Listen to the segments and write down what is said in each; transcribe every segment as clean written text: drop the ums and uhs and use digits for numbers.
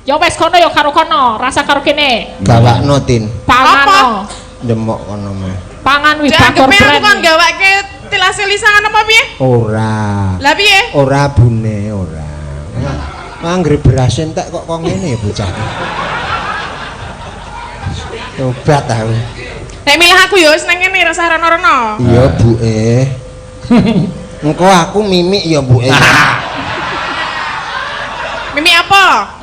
Ya wes kono ya karo kono, rasa karo kene. Gawakno Tin. Pangan. Demok kono mah. Pangan wis bakor brand. Aku kan gawake tilas lisangan apa piye? Ora. Lah piye? Ora bune, ora. Anggere beras entek kok ngene ya bocah. Obat aku. Nek milih aku ya wis nang kene rasa rono-rono. Iya, Buke. Engko aku mimik ya, Buke. Mimi apa?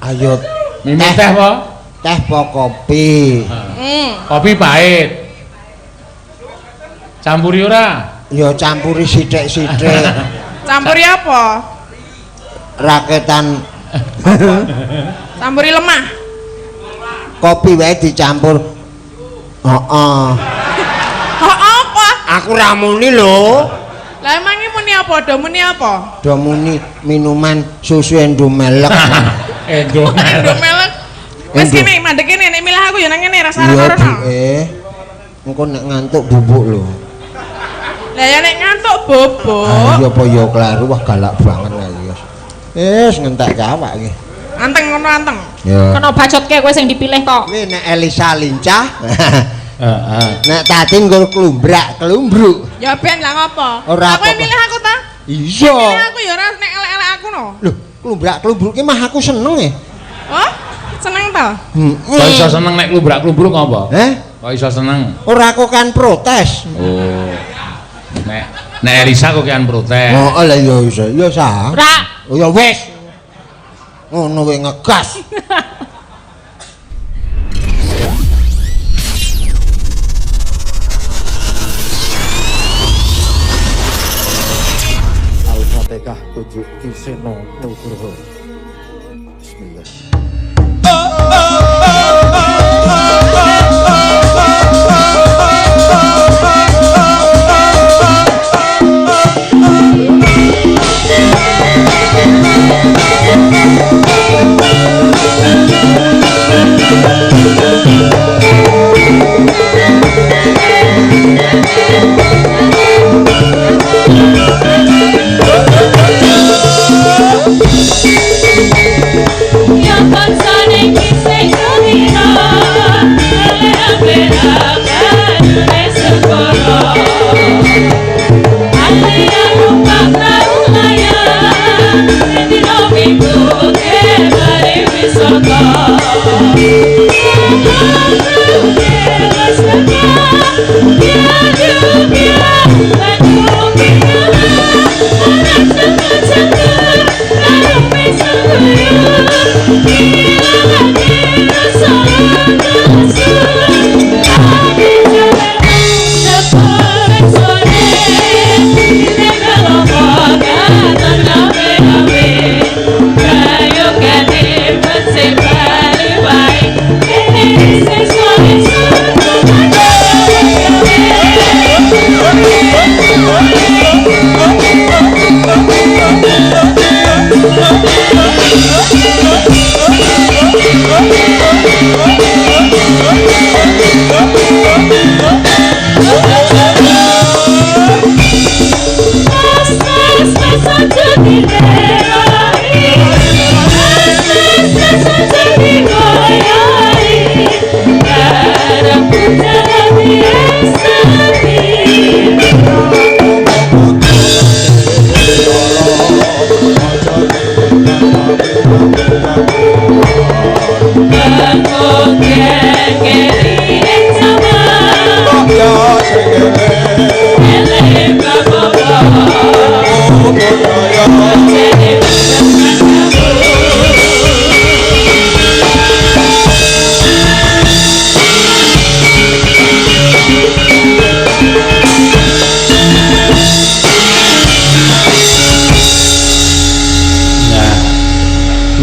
Ayo mimi teh apa? Teh po kopi. Kopi pahit. Campuri ora? Ya campuri sithik-sithik. Campuri apa? Raketan. Campuri lemah. Kopi wae dicampur. Heeh. Kok apa? Aku ra muni lho. Lah emang iki muni apa? Do muni apa? Do muni minuman susu endomelek. Endomelek. Endomelek. Wis kene mandek kene nek milih aku ya nang kene rasa Iya, rono. engko nek ngantuk bubuk lho. Lah ya nek ngantuk bobok. Iya apa ya klaru wah galak banget lah ya. Wis ngentek awak iki. Anteng ngono anteng. Ya. Kono bacotke kowe sing dipilih kok. Kuwi nek Elisa lincah. Heeh. Nek Tatin nggo klumbrak, klumbruk. Ya ben lah ngopo? Ora Aku apa-apa. milih aku ta? Iya. Milih aku ya ora nek elek-elek aku no. Loh, klumbrak klumbruk ki mah aku seneng e. Oh? Seneng ta? Kok iso seneng nek klubrak-klubruk apa? Kok iso seneng? Ora aku kan protes. Oh. Nek Elisa kok kan protes. Oh, lah ya iso. Ya sah. Ra. Oh ya wis. Ngono wae ngegas. Al-Fatihah tujuh Kiseno Nugroho. Bismillah.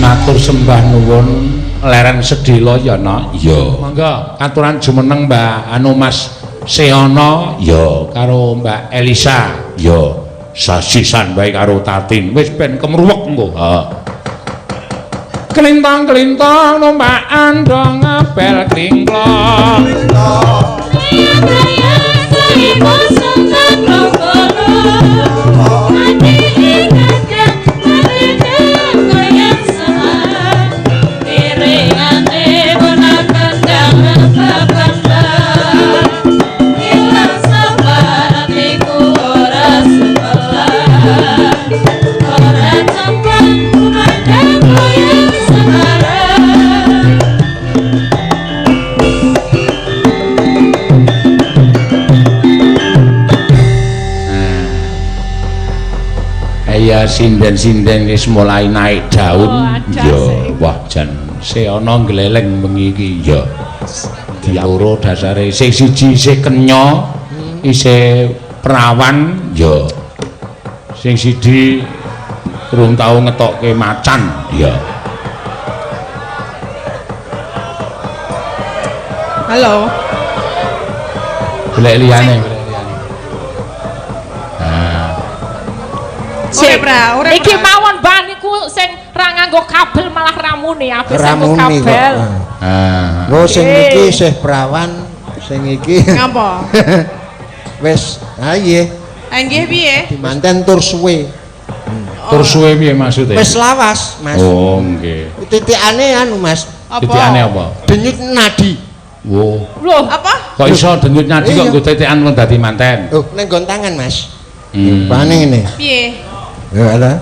Matur sembah nuwun leren sedhela ya nak. Iya. Monggo katuran jumeneng Mbak anu Mas Seono ya karo Mbak Elisa ya sasisan bae karo Tatin wis ben kemruwek engko. Heeh. Kelintang-kelintang numpak andong ngabel klingklong. sinden-sinden wis mulai naik daun. Oh, ada Ya, sih. wah jan seana gleleng bengi iki ya. Loro dasare sing siji isih kenya, isih perawan ya. Sing siji urung tau ngetokke macan ya. Halo. Golek liyane. Ora bra, ora. Iki mawon ban niku sing ra nganggo kabel malah ramune, habis nganggo Ramuni kok. kabel. Ah. Oh sing Oke. iki isih perawan, sing iki Ngapa? wis iya Ha nggih piye? dimanten tur suwe. Terus suwe piye maksude? Wis lawas, Mas. Oh, nggih. Titikane anu, Mas. Titikane apa? Denyut nadi. Wo. Loh, Apa? Kok iso denyut nadi kok Iya. nggo titikan wong dadi manten? Oh, ning nggon tangan, Mas. Hmm. Pane ngene. Piye? Ya ala.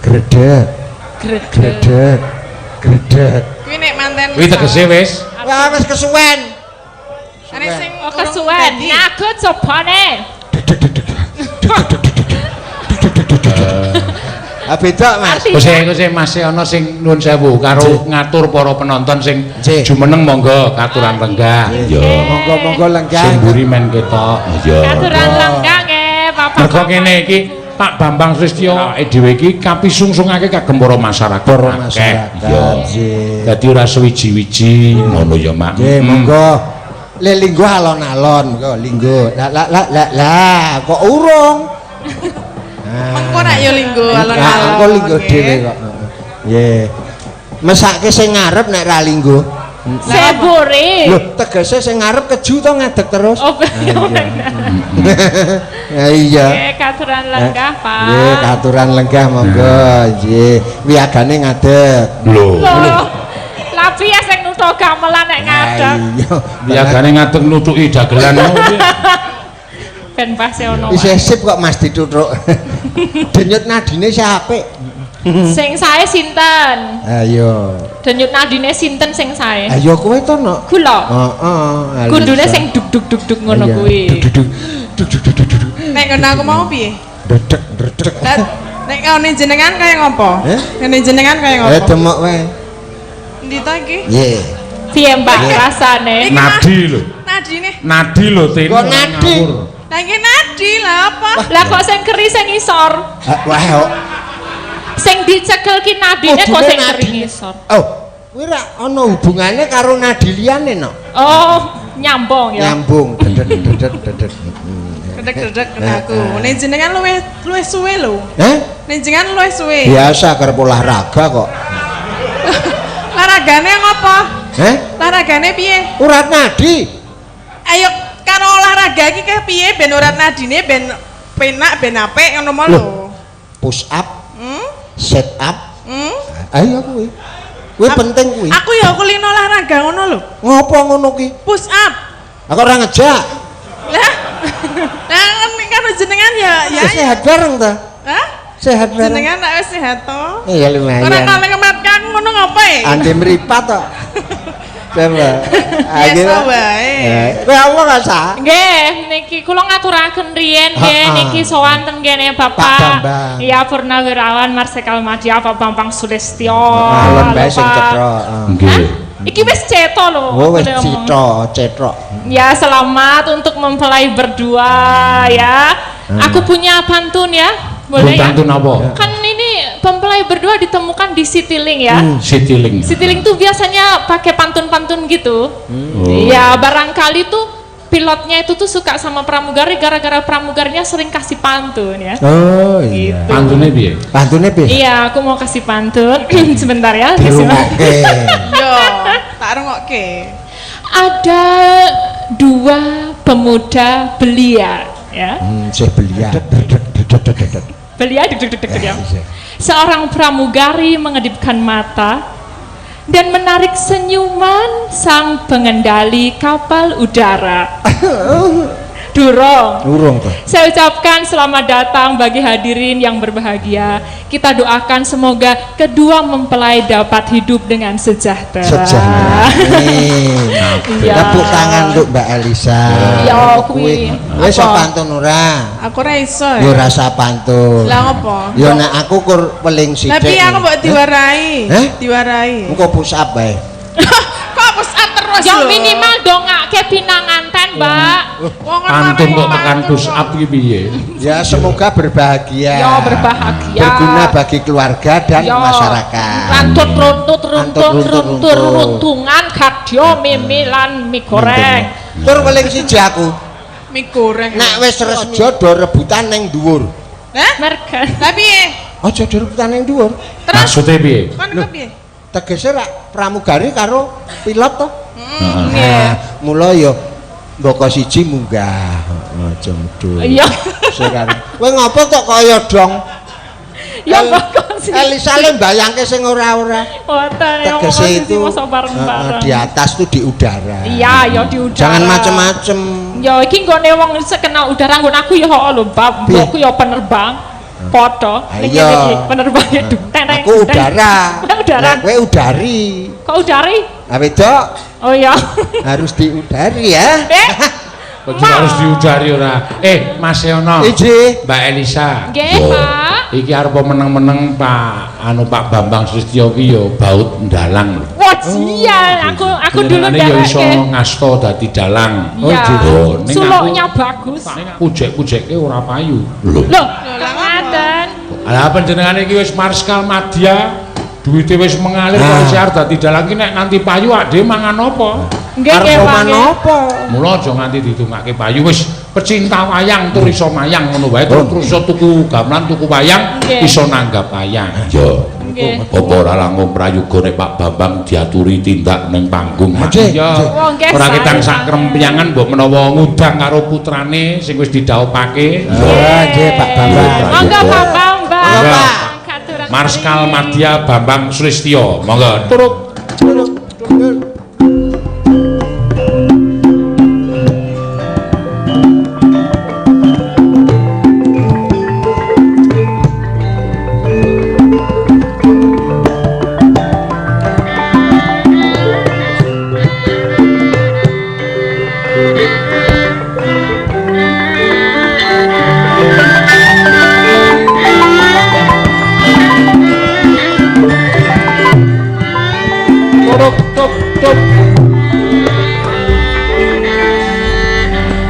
Gredeg, gredeg. gredeg, gredeg. Kuwi nek manten. Kuwi tegese wis Wah, wis kesuwen. Ane sing Oh, kesuwen. Aku cobane. Ah beda, Mas. Kose Mas ana sing nuwun sewu karo ngatur para penonton sing Nggih. jumeneng monggo katuran lenggah. Ya. Monggo-monggo lenggah. Sing mburi men ketok. Ya. Aturan lenggah nggih, Bapak. Mergo kene iki Pak Bambang Sustyo awake dhewe iki kapisungsungake kagem para masyarakat. Para akeh. masyarakat, Ya. nggih. Dadi ora suwiji-wiji ngono ya, Mak. Nggih, monggo. Le linggo alon-alon, monggo linggo. Lah, kok urung? Mengko nak yo linggo Nah, alon-alon. engko linggo dhewe kok. Nggih. Mesake sing ngarep nek ra linggo. Seburi. Lho, tegese sing ngarep keju to ngadeg terus. Oh, bener. Ya iya. Nggih, katuran lenggah, Pak. Nggih, katuran lenggah monggo, nggih. Wiagane ngadeg. Lho. Loh, lah piye sing nutu gamelan nek ngadeg? Iya. Biagane ngadeg nutuki dagelan mau piye? Ben pasti ono. Isih sip kok Mas dituthuk. Denyut nadine sih apik. Sing sae sinten? Ayo. Denyut nadine sinten sing sae? Ayo kowe to no. Kula. Heeh. Kudune sing duk-duk ngono kuwi. Nek ngono aku mau piye? Dedek, dedek. Lah, nek ngene jenengan kaya ngopo? Eh? Ngene jenengan kaya ngopo? Demok wae. Endi to iki? Nggih. Piye Mbak rasane? Iki Nadi lho. nadine. Nadi lho Tin. Kok nadi? Lah iki nadi lah apa? Lah kok sing keri sing isor? Wah, kok. Sing dicekel ki nadine kok Kudune sing keri nadine. isor? Oh, kuwi ra ana hubungane karo nadi liyane no. Oh, nyambung ya. Nyambung. Dedek, dedek, dedek. Dedek-dedek aku. Nek jenengan luwih suwe lho. Heh? Nek jenengan luwih suwe. Biasa kerep olahraga kok. Laragane ngopo? Heh? Laragane piye? Urat nadi. Ayo karo olahraga iki ke piye ben urat nadine ben penak ben apik ngono mau Loh. lho. Push up, Hmm? set up. Hmm? Ayo kuwi. Kuwi penting kuwi. Aku ya kulino olahraga ngono lho. Ngopo ngono ki? Push up. Aku ora ngejak. Lah. Lah nek karo jenengan ya Sehat bareng ta? Hah? Sehat bareng. Jenengan tak wis sehat to. Iya lumayan. Ora kale kematkan ngono ngopo e? Andi meripat to. Coba. Biasa wae. Kowe apa gak sah? Nggih, niki kula ngaturaken riyen nggih Ha-ha. niki sowan ten kene Pak Bapak. Bambang. Iya Purnawirawan Marsikal Madya Pak Bambang Sulistyo. Alon bae sing Pak. cetrok. Nggih. Iki wis ceto lho. Oh wis aku ngomong. cetrok. Ya selamat untuk mempelai berdua ya. Aku punya pantun ya. Boleh ya? Pantun apa? Kan ini mempelai berdua ditemukan di Citylink ya. Citylink. Citylink tuh biasanya pakai pantun-pantun gitu. Oh. Ya barangkali tuh pilotnya itu tuh suka sama pramugari gara-gara pramugarinya sering kasih pantun ya. Oh iya. Pantune piye? Pantune piye? Iya, aku mau kasih pantun. Sebentar ya. disimak. Dirungokke. Yo, tak rungokke. Ada dua pemuda belia ya. Sih belia. Belia deg-deg-deg ya. Seorang pramugari mengedipkan mata dan menarik senyuman sang pengendali kapal udara. Durung toh. Saya ucapkan selamat datang bagi hadirin yang berbahagia. Kita doakan semoga kedua mempelai dapat hidup dengan sejahtera. Iya. Tepuk tangan untuk Mbak Elisa. Ya kuwi. Wis pantun ora? Aku ora iso ya. Yo rasa pantun. Lah ngopo? Yo nek aku kur weling sithik. Tapi aku mbok diwarai. Diwarai. Engko push up bae. Kok push up terus Ya lho? minimal dongake pinanganten, Mbak. Pantun kok tekan push up iki piye? Ya semoga berbahagia. Ya berbahagia. Berguna bagi keluarga dan Ya, masyarakat. Rantut runtur runtungan kadya Hmm. mimilan mie goreng. Tur weling siji aku. Mie goreng. Nek wis resjo do rebutan ning dhuwur. Hah? Mergen. Lah piye? Aja do rebutan ning dhuwur. Maksudnya piye? Kon piye? Tegese rak pramugari karo pilot to. Nggih. Mula ya mboko siji munggah. Aja medhun. Iya. Sekarang. Kowe ngopo kok kaya dong? Ya bakal sih. Elisa le mbayangke sing ora-ora. Wonten ya Tegese itu masa bareng-bareng. di atas tuh di udara. Iya, ya di udara. Jangan macem-macem. Ya iki nggone wong sekenal udara nggon aku ya kok lho, Bab. Mbokku ya penerbang. Padha ning Iya. kene iki penerbange teng. Aku udara. Udara. Nah, kowe udari. Kok udari? Nah, wedok Oh iya. harus diudari ya. Kok harus diudari ora? Mas Yono. Iji. Mbak Elisa. Nggih, Pak. Iki arep meneng-meneng Pak Bambang Sustyo ki yo baut ndalang lho. Wah, iya, aku dulu Jenengane yo iso ndeleke. ngasto dadi dalang. Iya. Ning Suluknya bagus. Pujek-pujekke ora payu. Loh, ngaten. Lah panjenengane iki wis Marskal Madya, duwite wis mengalir kok isih arep dadi dalang ki nek nganti payu ade mangan apa? Nggih, nggih, Pak. nggih. Manopo? Mula aja nganti ditungake payu wis pecinta wayang tur iso mayang ngono wae terus iso tuku gamelan tuku wayang Nggih. iso nanggap wayang. Yo. Nggih. Apa ora langkung prayoga nek Pak Bambang diaturi tindak ning panggung. Nggih, Ya. nggih. Oh, nggih, Ora saya, ketang Pak. sak krempyangan mbok menawa ngundang karo putrane sing wis didhawuhake. Nggih, Pak Bambang. Monggo Pak Bambang. Monggo. Katuran Marskal kali. Madya Bambang Sulistyo. Monggo turut.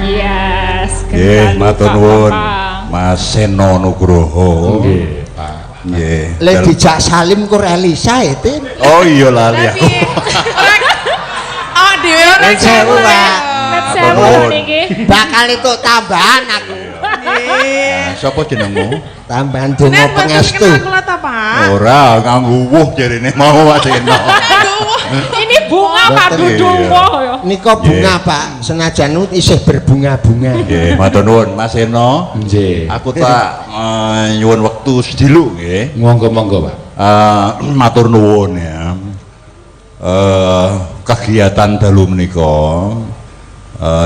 Yes. Nggih, kembali, matur Pak nuwun. Bambang. Mas Seno Nugroho. Nggih, Pak. Nggih. Le dijak salim kur Elisa ya, Tin. Oh iya lali Lah aku. piye? Awak dhewe ora Nek sewu, ya. Pak. Net Matur sewu nuwun. niki. Bakal itu tambahan aku. Nggih. Sapa jenengmu? Tambahan donga Nek pengestu. aku lah ta, Pak? Ora nganggo wuh jarine mau Mas Seno. Ini bunga Pak Boten, Dudung iya. woh ya. Nika bunga, Pak. Senajan isih berbunga-bunga. Nggih, matur nuwun Mas Seno. Nggih. Aku tak nyuwun wektu sediluk nggih. Monggo, Pak. Matur nuwun ya. Kegiatan dalu menika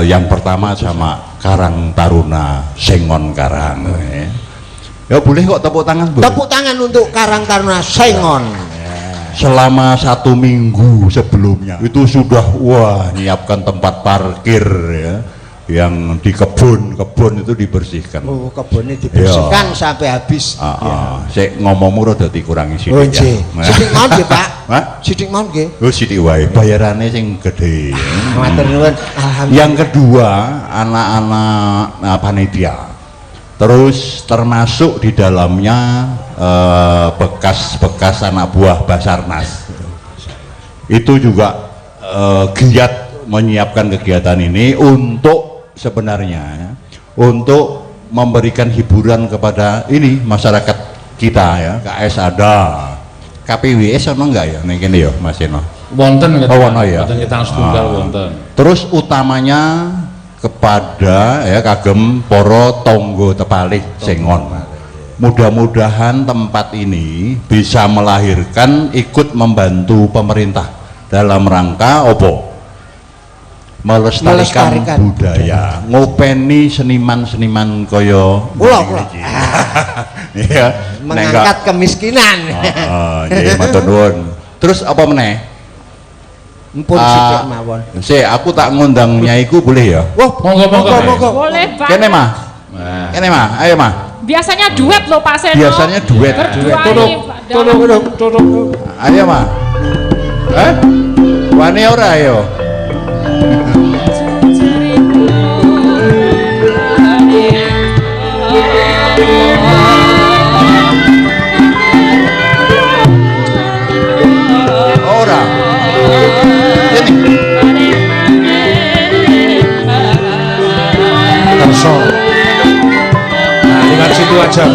yang pertama sama Karang Taruna Sengon Karang. Ya boleh kok tepuk tangan, Bu. Tepuk tangan untuk Karang Taruna Sengon. Selama 1 minggu sebelumnya itu sudah nyiapkan tempat parkir ya, yang di kebun itu dibersihkan. Oh, kebunnya dibersihkan sampai habis. Sik ngomongmu rada dikurangi Oh, sithik nggih. ya. Sidik mon nggih, Pak. Hah? Sidik mon nggih. Oh sithik wae, bayarane sing gede. Matur nuwun. Alhamdulillah. Yang kedua, anak-anak panitia. Terus termasuk di dalamnya bekas-bekas anak buah Basarnas. Itu juga giat menyiapkan kegiatan ini untuk sebenarnya ya, untuk memberikan hiburan kepada ini masyarakat kita ya. KS ada, KPWS ono enggak ya ning kene ya Mas Eno? Wonten Oh, ono ya. Wonten kita setunggal wonten. Terus utamanya kepada ya kagem poro tonggo tepalih Sengon. Mudah-mudahan tempat ini bisa melahirkan ikut membantu pemerintah dalam rangka opo melestarikan budaya, ngopeni seniman-seniman kaya kula iya mengangkat kemiskinan. Nggih matur nuwun. Terus apa meneh? Mumpun sithik mawon. Aku tak ngundang nyaiku boleh ya? Wah, monggo. Boleh Pak. Kene mah. Kene mah, ayo mah. Biasanya duet loh Pak Seno. Biasanya duet. Tolong. Ayo mah. Wani ora ayo. Ora. Ini. Terso. Nah, dengan situ aja.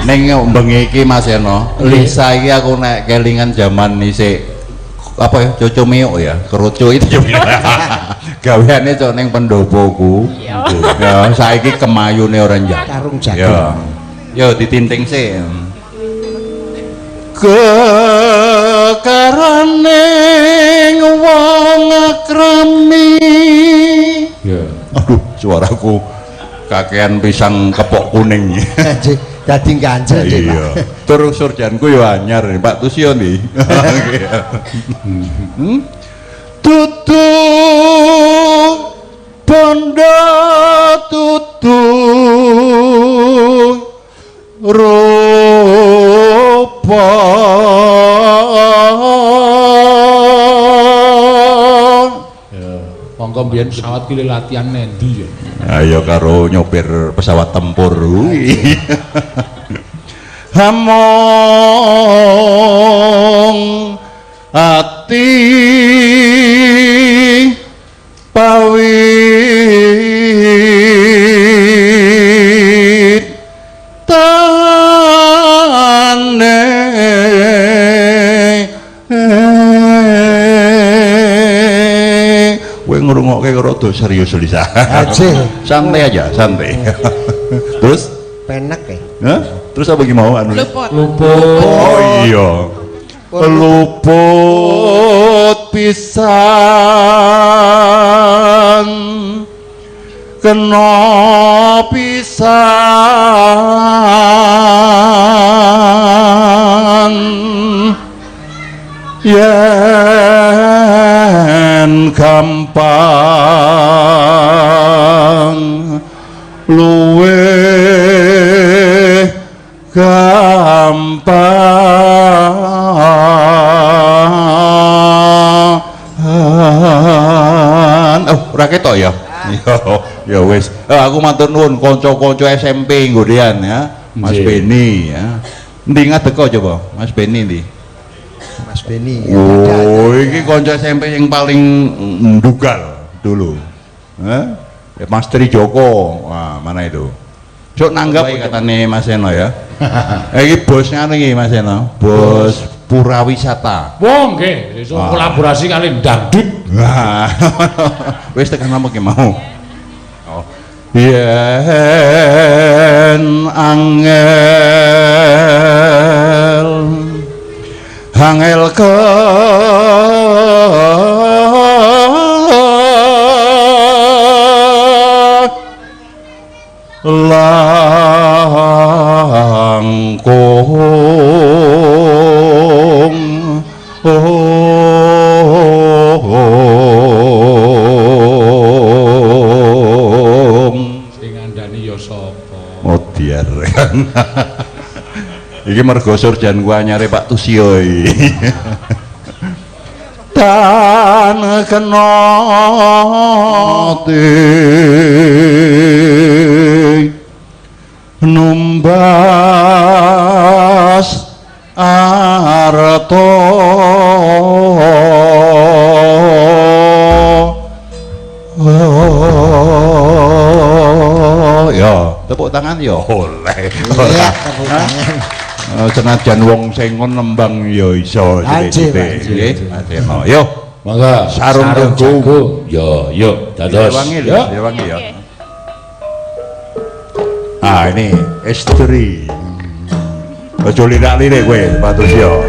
Ning bengi iki Mas Eno, Lisa iki aku nek kelingan jaman isik apa ya Coco Meo ya, kerucu itu gaweane cok ning pendopoku. Ya saiki kemayune ora njak. Karung jagung. Ya. Yo ditinting sih. Kekarane wong akrami. Ya. Aduh, suaraku kakean pisang kepok kuning. Dadi ganjel Dik. Iya. Terus surjanku yo anyar Pak Tusio nih. Tutu bondo tutu rupa Monggo mbiyen pesawat ki latihan nendi ya? Ayo karo nyopir pesawat tempur. Hamong ati pawit tane kowe ngrungokke rada serius Lisa. Santai aja, santai. Terus penek ya. Hah? Terus apa gimana anu? Luput. Oh iya. Luput pisan kena pisan yen gampang luwe gampang. Oh, ora ketok ya. Ya wis. Aku matur nuwun kanca-kanca SMP nggodean ya. Mas Beni ya. Endi ngadeko coba? Mas Beni ndi? Mas Beni. Oh, iki kanca SMP yang paling ndugal dulu. Mas Tri Joko. Wah, mana itu? Cuk nanggap katane Mas Eno ya. Iki bosnya iki Mas Eno, bos Purawisata. Wong nggih, iso kolaborasi kali dangdut. Wah. Wis tekan apa ki mau? Oh. Yen angel ke langkung sing ngandani ya sapa? Modiar kan. Iki mergo surjan gua nyari Pak Tusio iki. Tan kena numbas arto ya tepuk tangan ya oleh. Iya, tepuk tangan. Senajan wong sing nembang ya iso sithik-sithik nggih. Yo. Monggo Sarung jago. Yo, yuk dados. Wangi ya. Ah, ini istri. Ojo lirak-lirik kowe, Patus yo.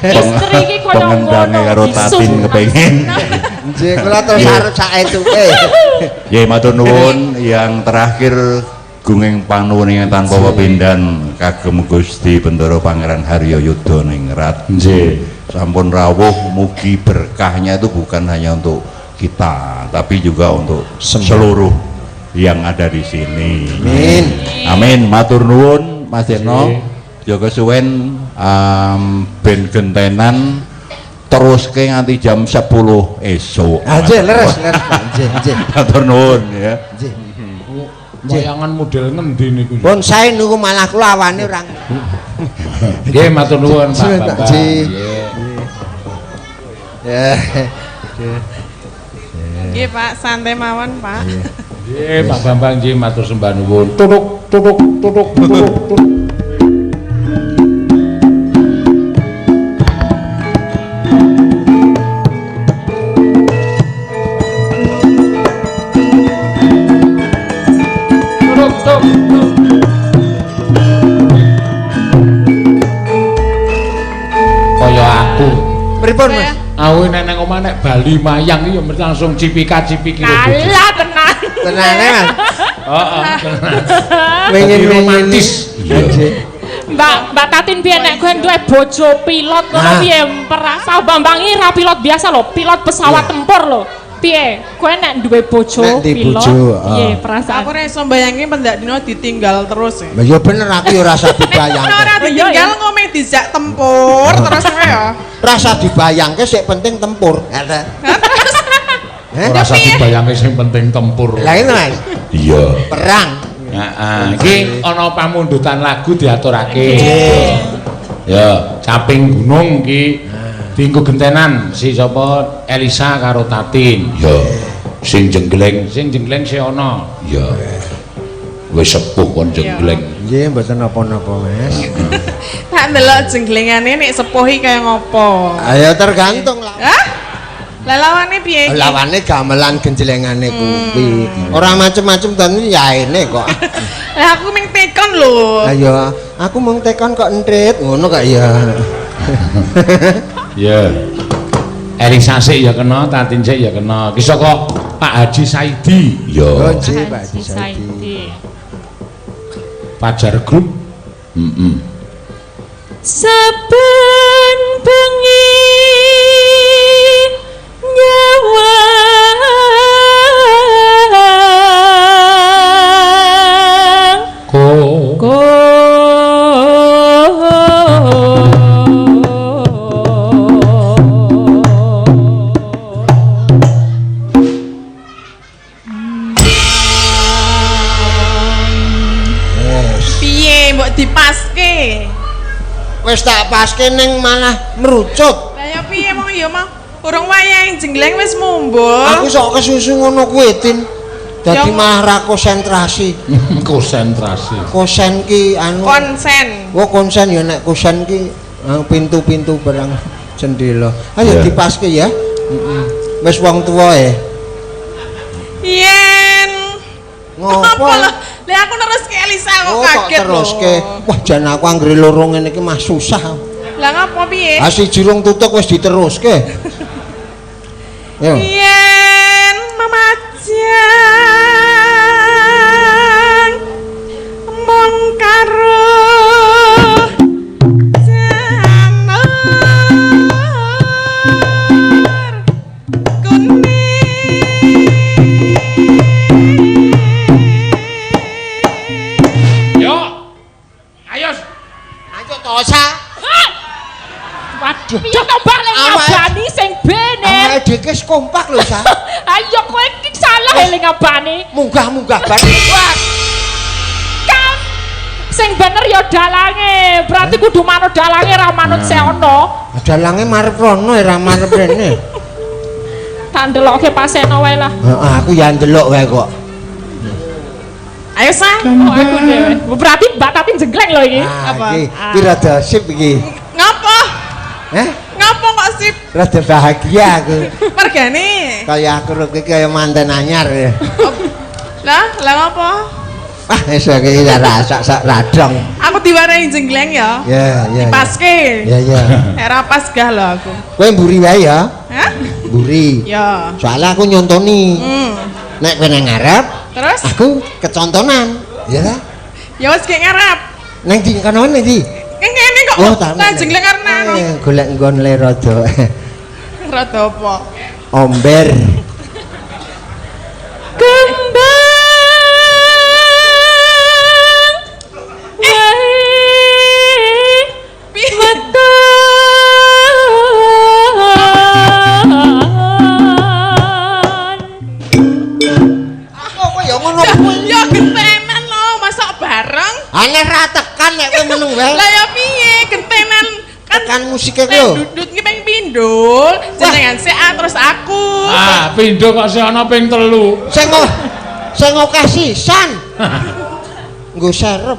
istri iki koyo pengendangnya karo Tatin kepengen. Nggih, kula terus arep saetuke. Nggih, matur nuwun. Yang terakhir gunging panuwun tanpa pepindhan kagem Gusti Bendoro Pangeran Haryo Yuda Ningrat. Nggih, sampun rawuh, mugi berkahnya itu bukan hanya untuk kita, tapi juga untuk seluruh yang ada di sini. Amin. Amin. Matur nuwun Mas Deno. Jaga suwen ben gentenan terus ke nganti jam 10 esok. Nggih, leres nggih. Matur nuwun ya. Nggih. Wayangan model ngendi niku? Pun sae niku malah kula awane ora. Nggih, matur nuwun Pak Bapak. Nggih. Ya. Nggih, Pak, santai mawon, Pak. Nggih, Pak Bambang nggih matur sembah nuwun. Tutuk tutuk tutuk tutuk. Kaya aku. Pripun, Mas? Aku nek nang omah nek Bali mayang iki ya mesti langsung cipika-cipiki karo bojo. Alah tenan. Tenane, Mas. Heeh, tenan. Pengen romantis. Mbak Tatin piye nek kowe duwe bojo pilot ngono piye Pak Bambang iki ra pilot biasa lho, pilot pesawat tempur lho. Piye? Kowe nek duwe bojo Nek di pilot. bojo, Piye perasaan? Aku ora iso mbayangke pendak dino ditinggal terus ya. Lah ya bener aku ya rasa dibayangke. Ora ditinggal ngomeh dijak tempur terus kowe ya. Rasa dibayangke sik penting tempur. Terus. Ora usah dibayangke sing penting tempur. Lah ini, Mas. Iya. Perang. Heeh, iki ana pamundutan lagu diaturake. Nggih. Ya, caping gunung iki dienggo gentenan si sapa Elisa karo Tatin. Ya. Sing jenggleng si ana. Ya. Wis sepuh kon jenggleng. Nggih, mboten napa-napa, Mas. Tak ndelok jenglengane nek sepuh iki kaya ngopo. Ayo tergantung lah. Hah? Lah lawane piye iki? Lawane gamelan genjlengane kuwi. Ora macem-macem ten yaene kok. Lah aku ming tekon lho. Ayo, aku mung tekon kok entrit ngono kok ya. Ya. Elisa sik ya kena, Tatin sik ya kena. Ki saka Pak Haji Saidi. Ya. Oh, nggih, Pak Haji Saidi. Fajar Group. Heeh. Saben bengi nyawa Piye mbok dipaske? Wis tak paske ning malah merucut. Lah ya piye mong ya mah urung wayah jengleng wis mumbul. Aku sok kesusu ngono kuwi, Tin. Dadi Ya. malah ra konsentrasi. Konsentrasi. Kosen ki anu. Konsen. Oh, konsen ya nek kosen ki pintu-pintu barang jendela. Ayo Ya. dipaske ya. Wis wong tuwa Yen Ngopo? Lah aku neruske Elisa kok Oh, kok kaget teruske. lho. Wah, jan aku anggere loro ngene iki mah susah. Lah ngapa piye? Ah siji rung tutuk wis diteruske. Yo. Yen memajang mong karo janur kuning. Yo. Ayo. Ayo tosa. Waduh, piye to balik ngabani sing bene. Awake dhewe wis kompak lho, Sa. Ayo kowe iki salah eling ngabani. Munggah-munggah bar. Kan sing bener ya dalange. Berarti kudu manut dalange ra manut seono. Dalange marep rono ra marep rene. Tak ndelokke paseno wae lah. Heeh, aku ya ndelok wae kok. Ayo Sa. Oh, aku dhewe. Berarti Mbak Tatin jenggleng lho iki. Apa? Iki iki rada sip iki. Ngapa? Ngapa kok sip? Rada bahagia aku. Mergane. Kaya aku rek iki kaya manten anyar ya. Lah ngapa? Wah, wis iki rasa sak radong. Aku diwarahi jengleng ya. Ya, ya. Paske. Ya, ya. Era pas gah lho aku. Kowe mburi wae ya. Hah? Mburi. Ya. Soalnya aku nyontoni. Nek kowe nang ngarep, Terus? aku kecontonan. Ya lah. Ya wis gek ngarep. Nang ndi kono ndi? Ngene kok. Oh, tak. Nah, jengleng karena anu. Golek nggon le rada. Rada apa? Omber. Ya gentenan lho, masak bareng. Aneh ra tekan nek kowe meneng wae. Lah ya piye gentenan kan Tekan musike ku lho. dudut ki ping pindho, jenengan sik terus aku. Ah, pindho kok sih ana ping 3. Sing akeh sisan. Nggo serep.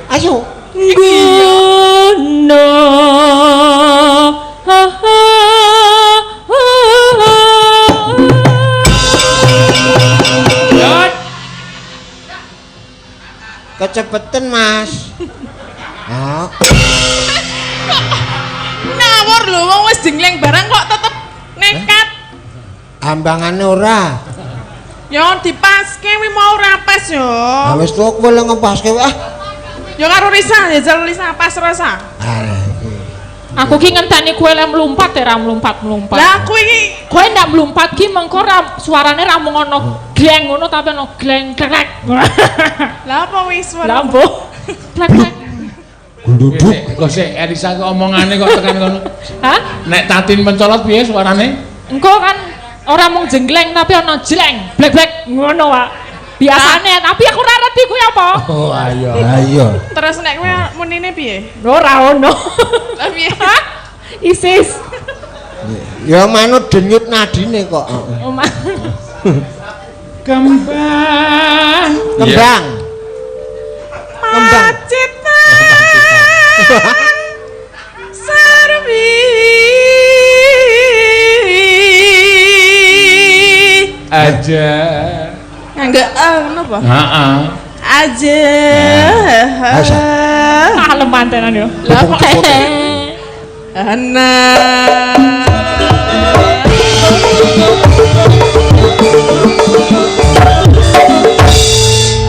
Ayo. Guna Kecepetan Mas. Oh. Ngawur lho wong wis jengleng barang kok tetep nekat. Ambangane ora. Ya dipaske wi mau rapes yo. Ah wis tuwa kowe le ngepaske ah. Ya karo Risa, ya jal Risa pas rasa. Aku ki ngenteni kowe le mlumpat ra mlumpat. Lah aku iki Kowe ndak mlumpat ki mengko ra suarane ra mung ono gleng ngono tapi ono gleng klek. lah apa wis Lah mbuh. Klek. Gluduk. Kok sik Elisa kok omongane kok tekan kono. Hah? Nek Tatin mencolot piye suarane? Engko kan ora mung jengleng tapi ono jleng, blek-blek ngono wae. Biasane, tapi aku ora ngerti kuwi apa. Oh, ayo. Ayo. terus nek kowe munine piye? Ora ono. Lah piye? Isis. Ya manut denyut nadine kok. Omah. Kembang. Kembang. Kembang. Cita. Sarwi. Aja. Enggak napa? Heeh. Aja. Asa. Kalem mantenan yo. Lah kok ana.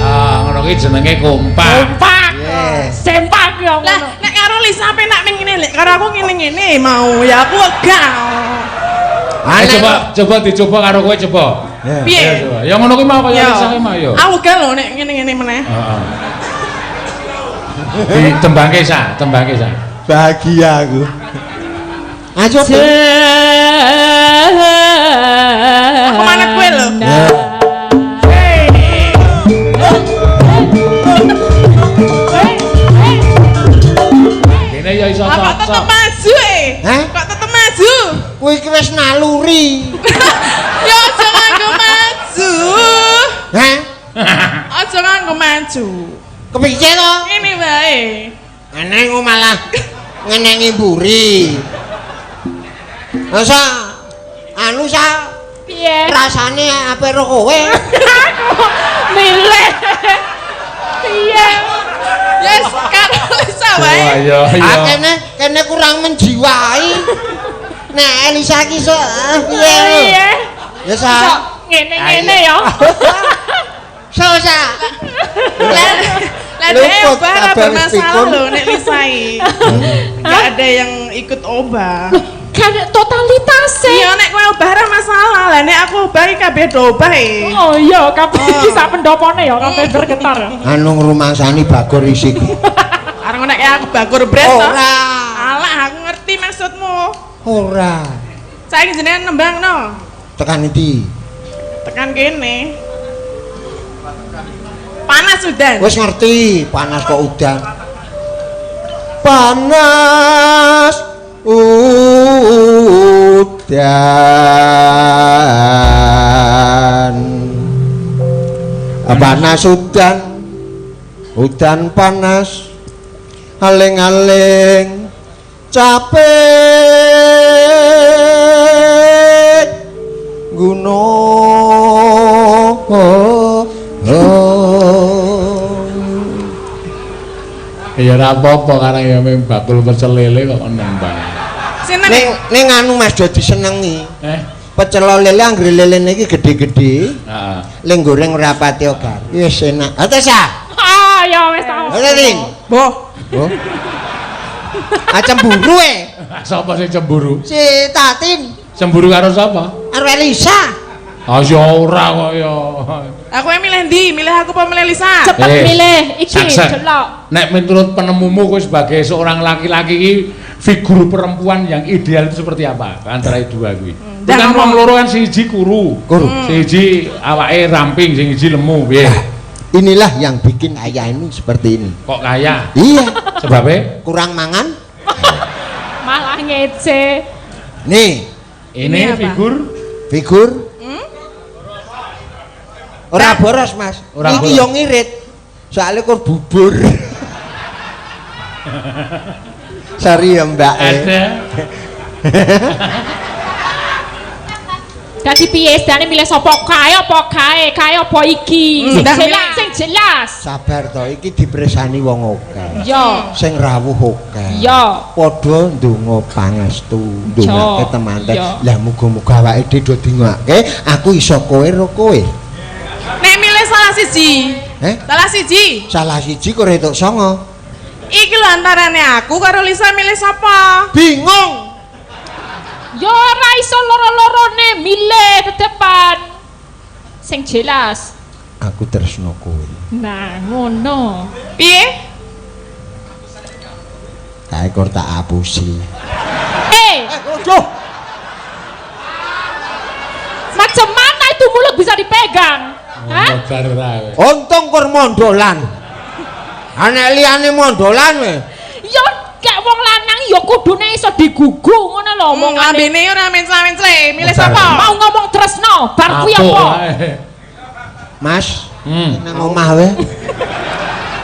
Ah, ngono ki jenenge kompak. Kompak. Yes. Sempak yo Lah ngono. nek karo Lisa penak ning ngene lek karo aku ngene-ngene mau ya aku wegah. Coba dicoba karo kowe coba. Piye? Coba. Ya ngono kuwi mau kaya Elisa kuwi mau yo. Aku wegah lho nek ngene-ngene meneh. Heeh. Ditembangke sa. Bahagia aku. Ayo. Aku manut kowe lho. Kene ya iso Kok tetep cocok. maju Hah? Kok tetep maju? Kowe iki wis naluri. Ya aja nganggo maju. Hah? Aja nganggo maju. Kepiye to? Ini wae. Eneng malah ngenengi mburi. Masa anu sa Piye? rasane ape ro kowe? Milih. Piye? Yes, karo Lisa wae. Ayo, Ah kene kurang menjiwai. Nek Elisa ki sok piye? Piye? Ya sa. Ngene-ngene yo. So sa. Lah Luput dia obah kabar bermasalah pikun. loh nek Lisa iki. Enggak ada yang ikut obah. Kan totalitas e. Iya nek kowe obah ra masalah. Lah nek aku obah iki kabeh do obah e. Oh iya, kabeh iki sak pendopone ya, kabeh bergetar. Anu ngrumangsani Bagor isik. Areng nek aku bakur bres to. Ora. Alah aku ngerti maksudmu. Ora. Saiki jenengan nembang no. Tekan iki. Tekan kene. Panas udan. Wis ngerti, panas kok udan. Panas udan. Panas udan. Udan panas. Aling-aling capek gunung. Ya ora apa-apa karang ya mung bakul pecel lele kok nembang. Seneng. Ning anu Mas do disenengi. Pecel lele anggere lelene iki gedhe-gedhe. Heeh. Ling goreng ora pati ogar. Wis enak. Ates ah. Ah, ya wis tau. Ayo Ting. Boh. Oh. Cemburu Sapa sing cemburu? si Tatin Cemburu karo sapa? karo Elisa. Ah ya ora kok ya. Aku yang milih ndi? Milih aku apa milih Lisa? Cepet milih iki Saksen. delok. Nek menurut penemumu kowe sebagai seorang laki-laki iki figur perempuan yang ideal itu seperti apa antara dua kuwi? Dah Kan ngomong. wong loro kan siji kuru. Siji awake ramping, sing siji lemu piye? Inilah yang bikin ayah ini seperti ini. Kok kaya? Iya, Sebabnya kurang mangan. Malah ngece. Nih, Ini apa? figur ora boros, Mas. Ora Iki boros. yo ngirit. Soale kur bubur. Sari ya, Mbak. Ada. Dadi piye sedane milih sapa kae apa kae? Kae apa iki? Sing Ndak jelas, milih. sing jelas. Sabar to, iki dipresani wong akeh. Yo. Sing rawuh akeh. Yo. Padha ndonga pangestu, ndongake Yo. temanten. Yo. Lah muga-muga awake dhewe do dingake, aku iso kowe ro kowe. Nek milih salah siji. Salah siji. Salah siji kok retuk songo. Iki lho antarane aku karo Lisa milih sapa? Bingung. Yo ora iso loro-lorone milih tetepan. Sing jelas. Aku tresno kowe. Nah, ngono. Piye? Kae kok tak apusi. Loh. Macam mana itu mulut bisa dipegang? Hah? Untung kur mondolan. Anek liyane mondolan we. Yo kayak wong lanang yo kudune iso digugu ngono lho omongane. Lambene ora mencla-mencle, milih sapa? Mau ngomong tresno, bar kuwi apa? Mas, nang omah we.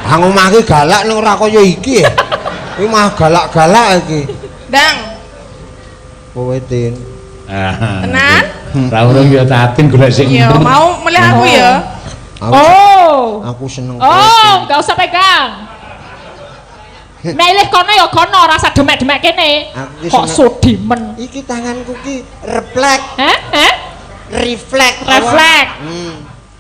Nang omah ki galak ning ora kaya iki. Iki mah galak-galak iki. Dang, Kowe Tin. tenan? Ra urung ya tatin golek sing. Iya, mau milih aku ya. Aku seneng kowe. Oh, enggak usah pegang. Milih kono ya kono, rasa demek-demek kene. Aku ki Kok seneng- sudimen. Iki tanganku ki refleks, Hah? refleks. Refleks.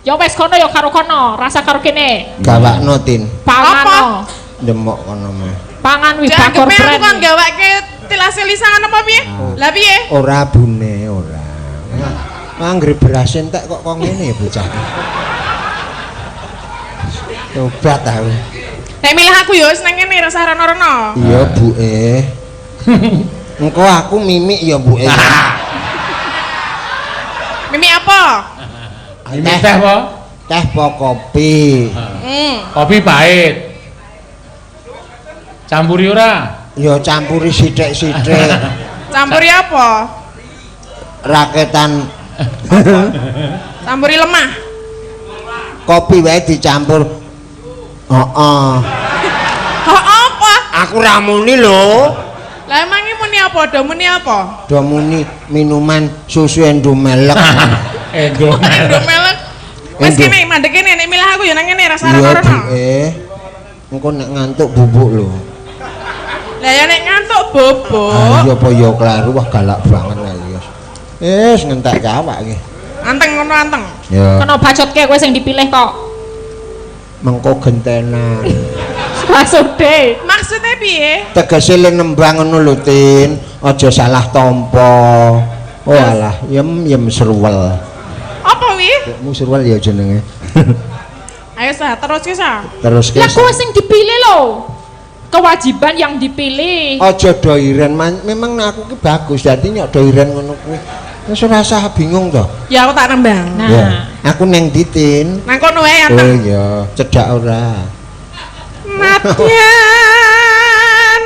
Ya wis kono ya karo kono, rasa karo kene. Gawakno Tin. Pangan. Demok kono mah. Pangan wi Jangan bakor kepe aku kan brand. gawake tilase lisangan apa piye? Lah piye? Ora bune, ora. Anggere beras entek kok ngene ya bocah. Tobat aku. Nek milih aku ya wis nang kene rasa rono-rono. Iya, Buke. Engko aku mimik ya, Buke. Mimi apa? Ini teh apa? Teh po kopi. Kopi pahit. Campuri ora? Ya campuri sithik-sithik. Campuri apa? Raketan Campuri lemah. kopi wae dicampur. Heeh. Hah apa? Aku ra muni lho. Lah emang iki muni apa? Do muni apa? Do muni minuman susu endomelek. Endo. Do melek. Wis Endo. kene mandek kene nek milih aku ya nang kene rasa Iya, rono-rono. Buke. Engko nek ngantuk bubuk lho. Lah ya nek ngantuk bobo. Iya apa ya klaru wah galak banget lagi. Wis ngentek awak iki. Anteng ngono anteng. Ya, Kena bacotke kowe sing dipilih kok. mengko gentenan. Maksude. Maksudnya piye? Tegese le nembang ngono lho, Tin. Aja salah tampa. Oh alah, yem serwel. Apa wi? Mu serwel ya jenenge. Ayo sah, terus ki sah. Terus Lah kowe sing dipilih lho. Kewajiban yang dipilih. aja doiren memang aku ki bagus dadi nyok doiren ngono kuwi. Wis ora usah bingung to. Ya aku tak nembang. Nah, Ya, aku neng Titin. Nang kono wae Oh anteng. iya, cedak ora. Matyan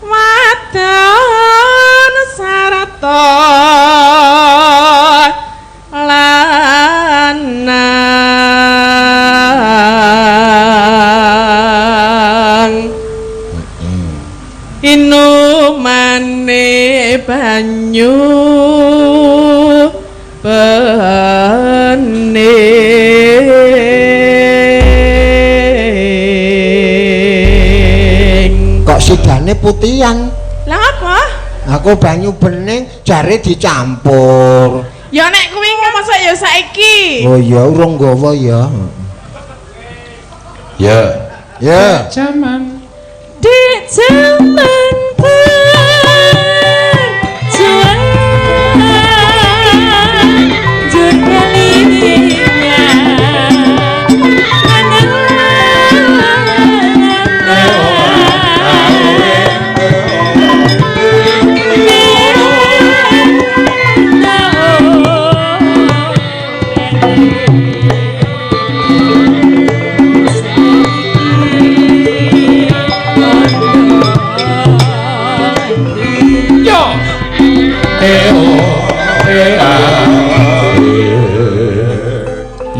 wadon sarata lanang inumane banyu bening. Kok sidane putihan? Lah apa? Aku banyu bening jare dicampur. Ya nek kuwi masak ya saiki. Oh iya, urung gawa ya. Ya. Ya. Zaman. di zaman perjuangan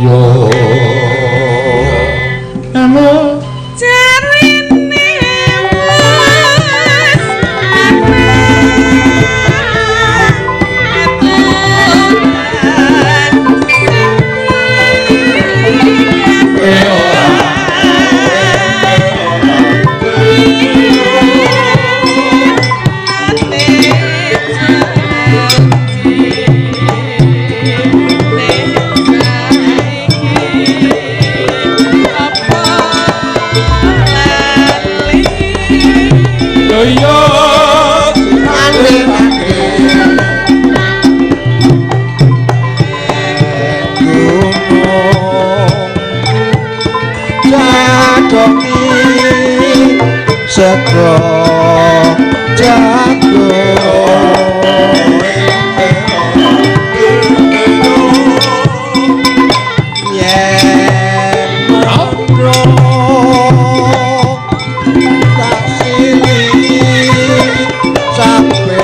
yo namo Jago jago yen mondro tak silih sampe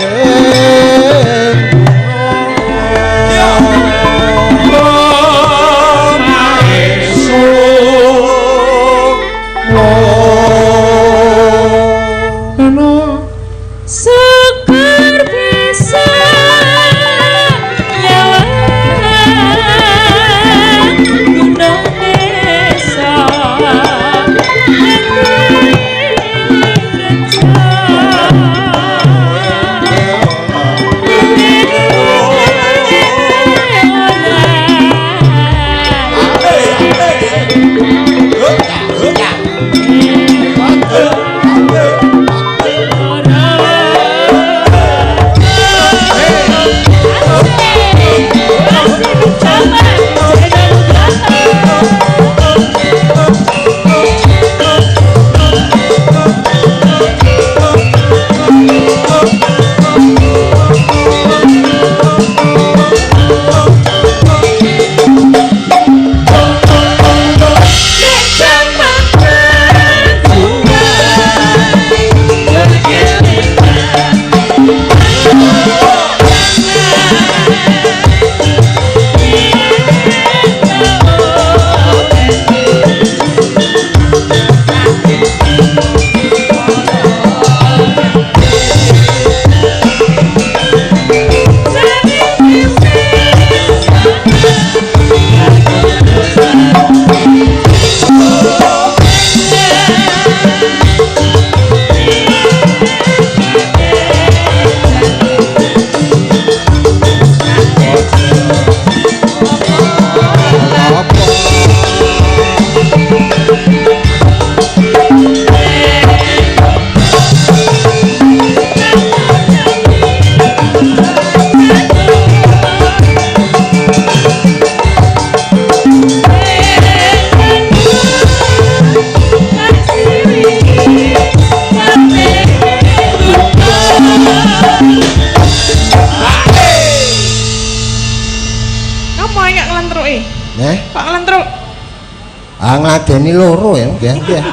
ngladeni loro ya nggih.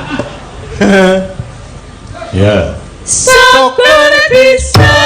Ya. Syukur bisa